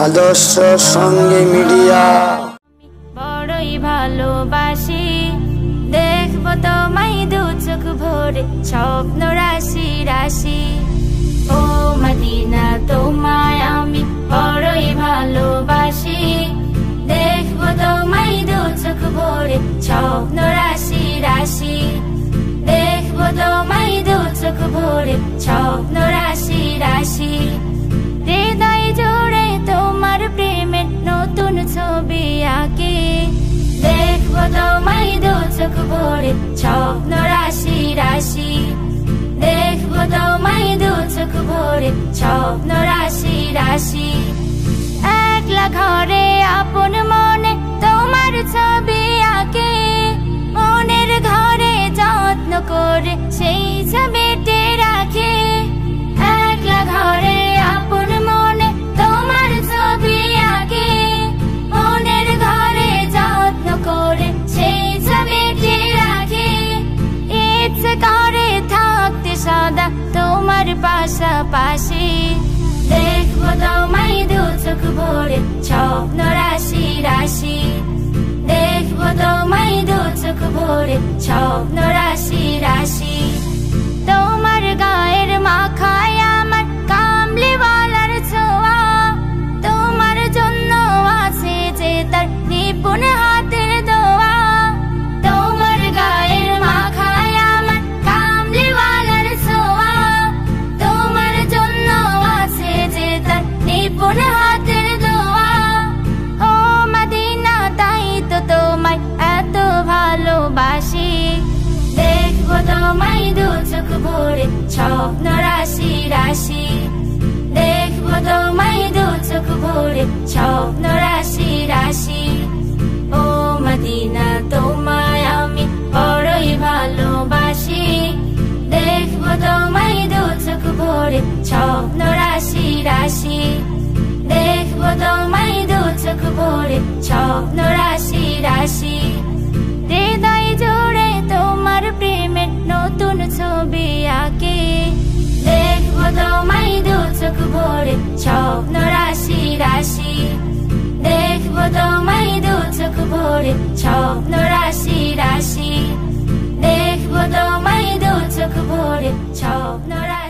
আদর্শ সঙ্গে মিডিয়া। বড়ই ভালোবাসি, দেখবো তোমায় দু চোখ ভরে, স্বপ্ন রাশি রাশি। ও মদিনা তোমায় আমি বড়ই ভালোবাসি, দেখবো তোমায় দু চোখ ভরে, স্বপ্ন রাশি রাশি। দেখবো তোমায় দু চোখ ভরে, স্বপ্ন রাশি রাশি। হৃদয় জুড়ে তোমার প্রেমের নতুন ছবি আঁকি, দেখবো তোমায় দু চোখ ভরে, স্বপ্ন রাশি রাশি। দেখবো তোমায় দু চোখ ভরে, স্বপ্ন রাশি রাশি। একলা ঘরে আপন মনে তোমার ছবি আঁকি, মনের ঘরে যত্ন করে সেই ছবিটি রাখি। একলা ঘরে আপন মনে তোমার ছবি আঁকি, মনের ঘরে যত্ন করে সেই ছবিটি রাখি। ইচ্ছে করে থাকতে সদা তোমার পাশাপাশি, দেখবো তোমায় দু চোখ ভরে, স্বপ্ন রাশি রাশি। দেখবো তোমায় দু চোখ ভরে, স্বপ্ন রাশি রাশি। তোমার গায়ের মাখায় আমার কামলিওয়ালার ছোঁয়া, তোমার জন্য আছে যে তার নিপুণ হাতের দোয়া। তোমার গায়ের মাখায় আমার কামলিওয়ালার ছোঁয়া, তোমার জন্য আছে যে তার নিপুণ হাতের দোয়া। ও মদিনা তাই তো তোমায় এত ভালোবাসি, দেখবো তোমায় দু চোখ ভরে, স্বপ্ন রাশি রাশি। দেখবো তোমায় দু চোখ ভরে, স্বপ্ন রাশি রাশি। ও মদিনা তোমায় আমি বড়ই ভালোবাসি, দেখবো তোমায় দু চোখ ভরে, স্বপ্ন রাশি রাশি। দেখবো তোমায় দু চোখ ভরে, স্বপ্ন রাশি রাশি। হৃদয় জুড়ে তোমার প্রেমের নতুন ছবি আঁকি, দেখবো তোমায় দু চোখ ভরে, স্বপ্ন রাশি রাশি। দেখবো তোমায় দু চোখ ভরে, স্বপ্ন রাশি রাশি। দেখবো তোমায় দু চোখ ভরে, স্বপ্ন রাশি।